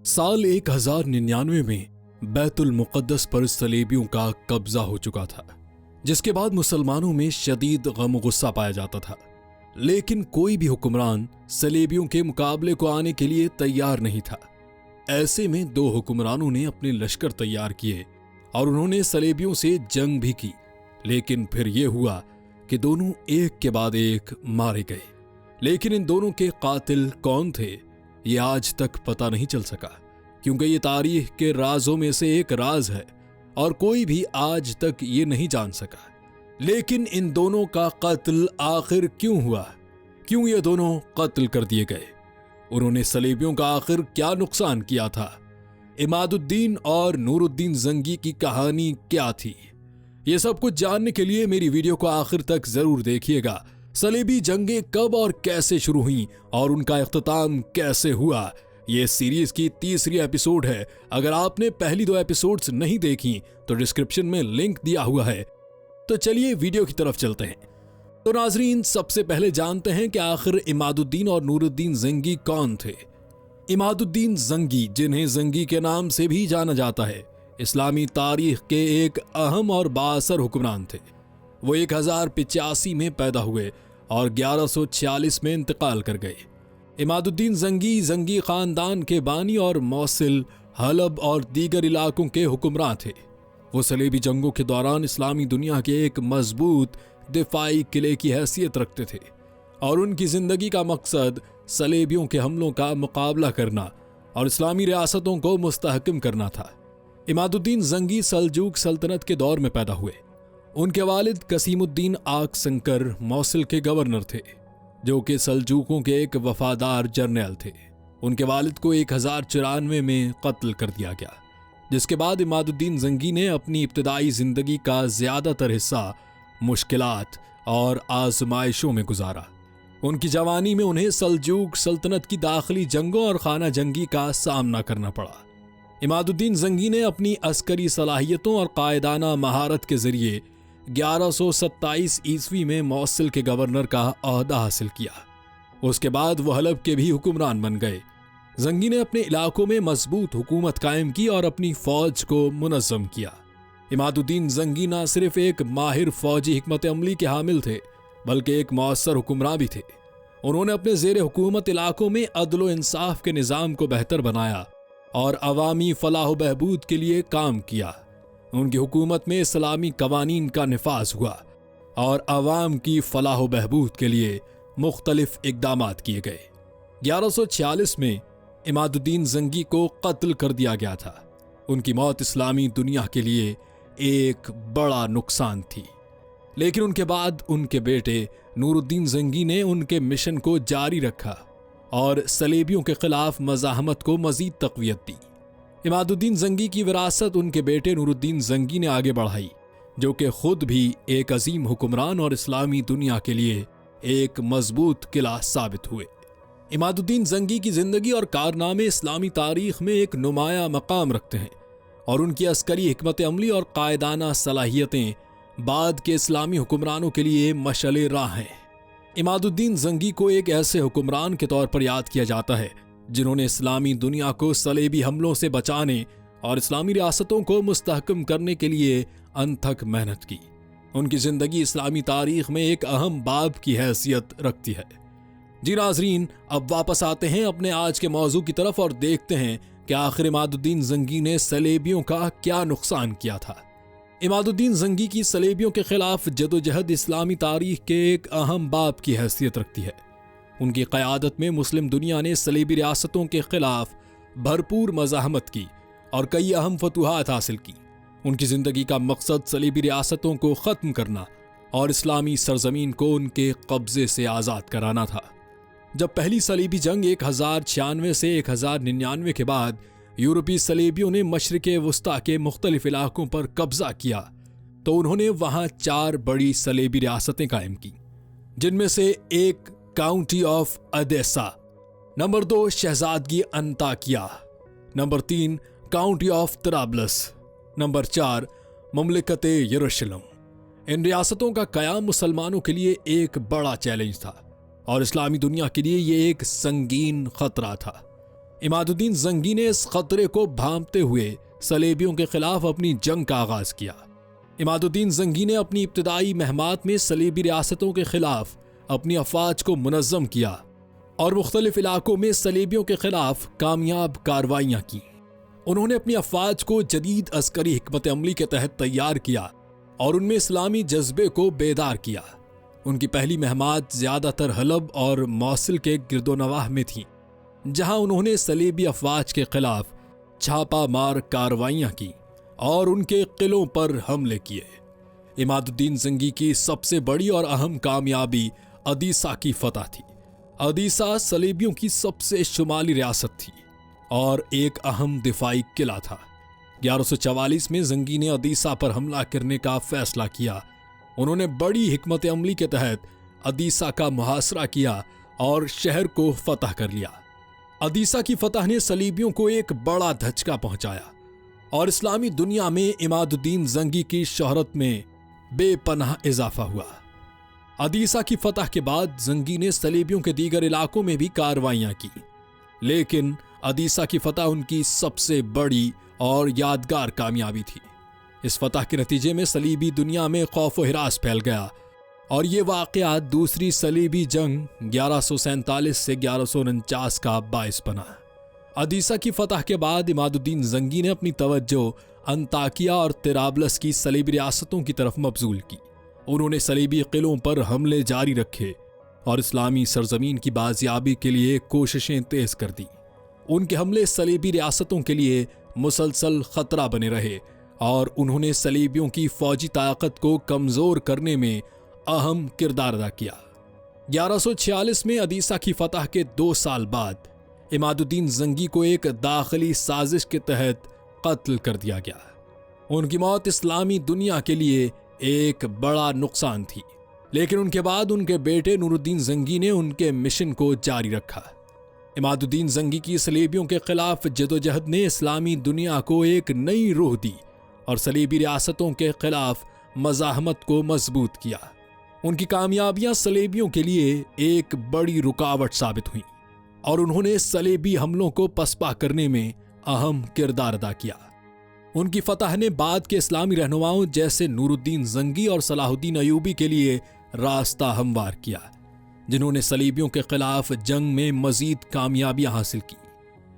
साल 1099 में बैतुल मुक़द्दस पर सलेबियों का कब्जा हो चुका था, जिसके बाद मुसलमानों में शदीद गम गुस्सा पाया जाता था। लेकिन कोई भी हुक्मरान सलेबियों के मुकाबले को आने के लिए तैयार नहीं था। ऐसे में दो हुक्मरानों ने अपने लश्कर तैयार किए और उन्होंने सलेबियों से जंग भी की। लेकिन फिर यह हुआ कि दोनों एक के बाद एक मारे गए। लेकिन इन दोनों के कातिल कौन थे, ये आज तक पता नहीं चल सका, क्योंकि ये तारीख के राजों में से एक राज है और कोई भी आज तक ये नहीं जान सका। लेकिन इन दोनों का कत्ल आखिर क्यों हुआ, क्यों ये दोनों कत्ल कर दिए गए, उन्होंने सलेबियों का आखिर क्या नुकसान किया था, इमादुद्दीन और नूरुद्दीन जंगी की कहानी क्या थी, ये सब कुछ जानने के लिए मेरी वीडियो को आखिर तक जरूर देखिएगा। सलेबी जंगें कब और कैसे शुरू हुईं और उनका इख्तिताम कैसे हुआ, ये सीरीज की तीसरी एपिसोड है। अगर आपने पहली 2 एपिसोड्स नहीं देखी तो डिस्क्रिप्शन में लिंक दिया हुआ है। तो चलिए वीडियो की तरफ चलते हैं। तो नाजरीन, सबसे पहले जानते हैं कि आखिर इमादुद्दीन और नूरुद्दीन जंगी कौन थे। इमादुद्दीन जंगी, जिन्हें जंगी के नाम से भी जाना जाता है, इस्लामी तारीख के एक अहम और बाअसर हुक्मरान थे। वो 1085 में पैदा हुए और 1146 में इंतकाल कर गए। इमादुद्दीन जंगी जंगी खानदान के बानी और मौसिल, हलब और दीगर इलाकों के हुक्मरान थे। वो सलेबी जंगों के दौरान इस्लामी दुनिया के एक मजबूत दिफाई किले की हैसियत रखते थे और उनकी जिंदगी का मकसद सलेबियों के हमलों का मुकाबला करना और इस्लामी रियासतों को मुस्तहकम करना था। इमादुद्दीन जंगी सल्जूक सल्तनत के दौर में पैदा हुए। उनके वालिद कसीमुद्दीन आक संकर मौसिल के गवर्नर थे, जो कि सल्जूकों के एक वफादार जर्नल थे। उनके वालिद को 1094 में कत्ल कर दिया गया, जिसके बाद इमादुद्दीन जंगी ने अपनी इब्तदाई जिंदगी का ज्यादातर हिस्सा मुश्किलात और आजमाइशों में गुजारा। उनकी जवानी में उन्हें सल्जूक सल्तनत की दाखिली जंगों और खाना जंगी का सामना करना पड़ा। इमादुद्दीन जंगी ने अपनी अस्करी सलाहियतों और कायदाना महारत के जरिए 1127 ईस्वी में मौसिल के गवर्नर का ओहदा हासिल किया। उसके बाद वो हलब के भी हुक्मरान बन गए। जंगी ने अपने इलाकों में मजबूत हुकूमत कायम की और अपनी फौज को मुनज़्ज़म किया। इमादुद्दीन जंगी न सिर्फ एक माहिर फौजी हिकमत अमली के हामिल थे, बल्कि एक मौसर हुक्मरान भी थे। उन्होंने अपने ज़ेर हुकूमत इलाकों में अदल व इंसाफ के निज़ाम को बेहतर बनाया और अवामी फलाह व बहबूद के लिए काम किया। उनकी हुकूमत में इस्लामी कवानीन का निफाज हुआ और अवाम की फलाह व बहबूद के लिए मुख्तलिफ इक़दामात किए गए। 1146 में इमादुद्दीन जंगी को कत्ल कर दिया गया था। उनकी मौत इस्लामी दुनिया के लिए एक बड़ा नुकसान थी। लेकिन उनके बाद उनके बेटे नूरुद्दीन जंगी ने उनके मिशन को जारी रखा और सलेबियों के खिलाफ मज़ाहमत को मजीद तक़वियत दी। इमादुद्दीन जंगी की विरासत उनके बेटे नूरुद्दीन जंगी ने आगे बढ़ाई, जो कि खुद भी एक अजीम हुक्मरान और इस्लामी दुनिया के लिए एक मजबूत किला साबित हुए। इमादुद्दीन जंगी की जिंदगी और कारनामे इस्लामी तारीख में एक नुमाया मकाम रखते हैं और उनकी अस्करी हिकमत अमली और कायदाना सलाहियतें बाद के इस्लामी हुक्मरानों के लिए मशअले राह हैं। इमादुद्दीन जंगी को एक ऐसे हुक्मरान के तौर पर याद किया जाता है जिन्होंने इस्लामी दुनिया को सलेबी हमलों से बचाने और इस्लामी रियासतों को मुस्तहकम करने के लिए अनथक मेहनत की। उनकी जिंदगी इस्लामी तारीख में एक अहम बाब की हैसियत रखती है। जी नाजरीन, अब वापस आते हैं अपने आज के मौजू की तरफ और देखते हैं कि आखिर इमादुद्दीन जंगी ने सलेबियों का क्या नुकसान किया था। इमादुद्दीन जंगी की सलेबियों के खिलाफ जदोजहद इस्लामी तारीख के एक अहम बाब की हैसियत रखती है। उनकी क़यादत में मुस्लिम दुनिया ने सलेबी रियासतों के खिलाफ भरपूर मज़ाहमत की और कई अहम फतूहात हासिल की। उनकी ज़िंदगी का मकसद सलेबी रियासतों को ख़त्म करना और इस्लामी सरजमीन को उनके कब्ज़े से आज़ाद कराना था। जब पहली सलीबी जंग 1096 से 1099 के बाद यूरोपीय सलेबियों ने मशरिक़ वुस्ता के मुख्तलिफ इलाकों पर कब्जा किया, तो उन्होंने वहां 4 बड़ी सलेबी रियासतें कायम की, जिनमें से एक काउंटी ऑफ अदेसा, नंबर 2 शहजादगी अंताकिया, नंबर 3 काउंटी ऑफ तराबलस, नंबर 4 ममलिकत यरूशलेम। इन रियासतों का क़याम मुसलमानों के लिए एक बड़ा चैलेंज था और इस्लामी दुनिया के लिए ये एक संगीन खतरा था। عماد الدین زنگی نے اس خطرے کو بھانپتے ہوئے صلیبیوں کے خلاف اپنی جنگ کا آغاز کیا۔ عماد الدین زنگی نے اپنی ابتدائی مہمات میں صلیبی ریاستوں کے خلاف اپنی افواج کو منظم کیا اور مختلف علاقوں میں صلیبیوں کے خلاف کامیاب کارروائیاں کی۔ انہوں نے اپنی افواج کو جدید عسکری حکمت عملی کے تحت تیار کیا اور ان میں اسلامی جذبے کو بیدار کیا۔ ان کی پہلی مہمات زیادہ تر حلب اور موصل کے گرد و نواح میں تھیں، جہاں انہوں نے صلیبی افواج کے خلاف چھاپا مار کارروائیاں کی اور ان کے قلعوں پر حملے کیے۔ عماد الدین زنگی کی سب سے بڑی اور اہم کامیابی ادیسہ کی فتح تھی۔ ادیسہ صلیبیوں کی سب سے شمالی ریاست تھی اور ایک اہم دفاعی قلعہ تھا۔ 1144 میں زنگی نے ادیسہ پر حملہ کرنے کا فیصلہ کیا۔ انہوں نے بڑی حکمت عملی کے تحت ادیسہ کا محاصرہ کیا اور شہر کو فتح کر لیا۔ ادیسہ کی فتح نے صلیبیوں کو ایک بڑا دھچکا پہنچایا اور اسلامی دنیا میں عماد الدین زنگی کی شہرت میں بے پناہ اضافہ ہوا۔ ادیسہ کی فتح کے بعد زنگی نے صلیبیوں کے دیگر علاقوں میں بھی کارروائیاں کی، لیکن ادیسہ کی فتح ان کی سب سے بڑی اور یادگار کامیابی تھی۔ اس فتح کے نتیجے میں صلیبی دنیا میں خوف و ہراس پھیل گیا اور یہ واقعہ دوسری صلیبی جنگ 1147 سے 1149 کا باعث بنا۔ ادیسہ کی فتح کے بعد عماد الدین زنگی نے اپنی توجہ انطاکیہ اور طرابلس کی صلیبی ریاستوں کی طرف مبذول کی۔ انہوں نے صلیبی قلعوں پر حملے جاری رکھے اور اسلامی سرزمین کی بازیابی کے لیے کوششیں تیز کر دیں۔ ان کے حملے صلیبی ریاستوں کے لیے مسلسل خطرہ بنے رہے اور انہوں نے صلیبیوں کی فوجی طاقت کو کمزور کرنے میں اہم کردار ادا کیا۔ 1146 میں ادیسہ کی فتح کے 2 سال بعد عماد الدین زنگی کو ایک داخلی سازش کے تحت قتل کر دیا گیا۔ ان کی موت اسلامی دنیا کے لیے ایک بڑا نقصان تھی، لیکن ان کے بعد ان کے بیٹے نور الدین زنگی نے ان کے مشن کو جاری رکھا۔ عماد الدین زنگی کی صلیبیوں کے خلاف جدوجہد نے اسلامی دنیا کو ایک نئی روح دی اور صلیبی ریاستوں کے خلاف مزاحمت کو مضبوط کیا۔ ان کی کامیابیاں صلیبیوں کے لیے ایک بڑی رکاوٹ ثابت ہوئیں اور انہوں نے صلیبی حملوں کو پسپا کرنے میں اہم کردار ادا کیا۔ ان کی فتح نے بعد کے اسلامی رہنماؤں جیسے نور الدین زنگی اور صلاح الدین ایوبی کے لیے راستہ ہموار کیا، جنہوں نے صلیبیوں کے خلاف جنگ میں مزید کامیابیاں حاصل کی۔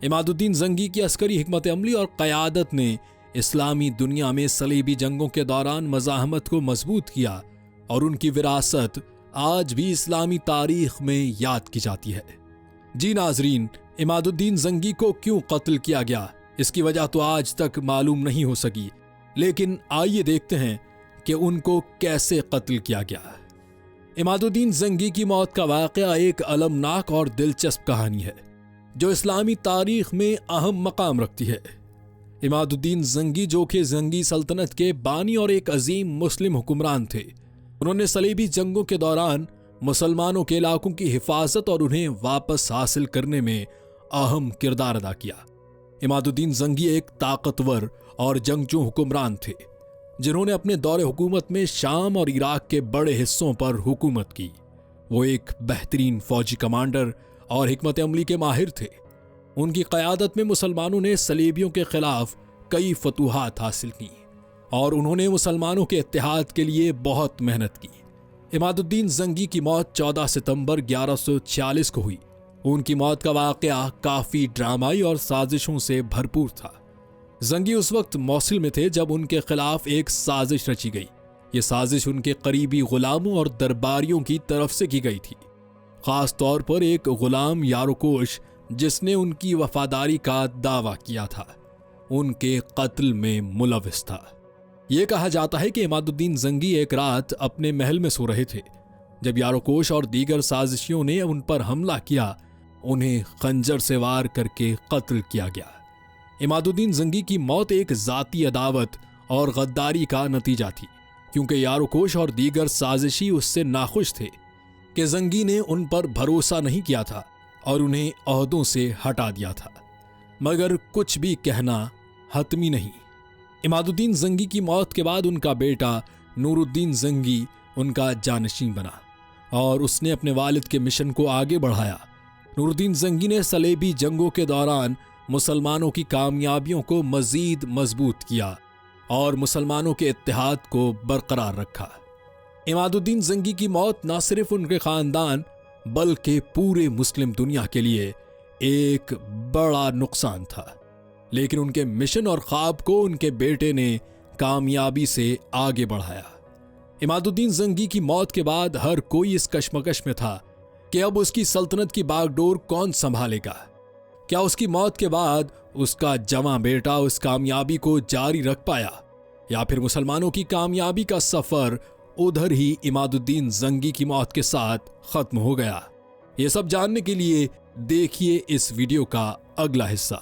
عماد الدین زنگی کی عسکری حکمت عملی اور قیادت نے اسلامی دنیا میں صلیبی جنگوں کے دوران مزاحمت کو مضبوط کیا اور ان کی وراثت آج بھی اسلامی تاریخ میں یاد کی جاتی ہے۔ جی ناظرین، عماد الدین زنگی کو کیوں قتل کیا گیا، اس کی وجہ تو آج تک معلوم نہیں ہو سکی، لیکن آئیے دیکھتے ہیں کہ ان کو کیسے قتل کیا گیا۔ عماد الدین زنگی کی موت کا واقعہ ایک المناک اور دلچسپ کہانی ہے جو اسلامی تاریخ میں اہم مقام رکھتی ہے۔ عماد الدین زنگی، جو کہ زنگی سلطنت کے بانی اور ایک عظیم مسلم حکمران تھے، انہوں نے صلیبی جنگوں کے دوران مسلمانوں کے علاقوں کی حفاظت اور انہیں واپس حاصل کرنے میں اہم کردار ادا کیا۔ عماد الدین زنگی ایک طاقتور اور جنگجو حکمران تھے جنہوں نے اپنے دور حکومت میں شام اور عراق کے بڑے حصوں پر حکومت کی۔ وہ ایک بہترین فوجی کمانڈر اور حکمت عملی کے ماہر تھے۔ ان کی قیادت میں مسلمانوں نے صلیبیوں کے خلاف کئی فتوحات حاصل کی اور انہوں نے مسلمانوں کے اتحاد کے لیے بہت محنت کی۔ عماد الدین زنگی کی موت 14 ستمبر 1146 کو ہوئی۔ ان کی موت کا واقعہ کافی ڈرامائی اور سازشوں سے بھرپور تھا۔ زنگی اس وقت موصل میں تھے جب ان کے خلاف ایک سازش رچی گئی۔ یہ سازش ان کے قریبی غلاموں اور درباریوں کی طرف سے کی گئی تھی، خاص طور پر ایک غلام یاروکوش جس نے ان کی وفاداری کا دعویٰ کیا تھا، ان کے قتل میں ملوث تھا۔ یہ کہا جاتا ہے کہ عماد الدین زنگی ایک رات اپنے محل میں سو رہے تھے جب یاروکوش اور دیگر سازشیوں نے ان پر حملہ کیا، انہیں خنجر سے وار کر کے قتل کیا گیا۔ عماد الدین زنگی کی موت ایک ذاتی عداوت اور غداری کا نتیجہ تھی، کیونکہ یاروکوش اور دیگر سازشی اس سے ناخوش تھے کہ زنگی نے ان پر بھروسہ نہیں کیا تھا اور انہیں عہدوں سے ہٹا دیا تھا۔ مگر کچھ بھی کہنا حتمی نہیں۔ عماد الدین زنگی کی موت کے بعد ان کا بیٹا نور الدین زنگی ان کا جانشین بنا اور اس نے اپنے والد کے مشن کو آگے بڑھایا नूरुद्दीन जंगी ने सलेबी जंगों के दौरान मुसलमानों की कामयाबियों को मजीद मजबूत किया और मुसलमानों के इत्तेहाद को बरकरार रखा। इमादुद्दीन जंगी की मौत न सिर्फ उनके खानदान बल्कि पूरे मुस्लिम दुनिया के लिए एक बड़ा नुकसान था, लेकिन उनके मिशन और ख्वाब को उनके बेटे ने कामयाबी से आगे बढ़ाया। इमादुद्दीन जंगी की मौत के बाद हर कोई इस कश्मकश में था कि अब उसकी सल्तनत की बागडोर कौन संभालेगा। क्या उसकी मौत के बाद उसका जवां बेटा उस कामयाबी को जारी रख पाया, या फिर मुसलमानों की कामयाबी का सफर उधर ही इमादुद्दीन जंगी की मौत के साथ खत्म हो गया। ये सब जानने के लिए देखिए इस वीडियो का अगला हिस्सा।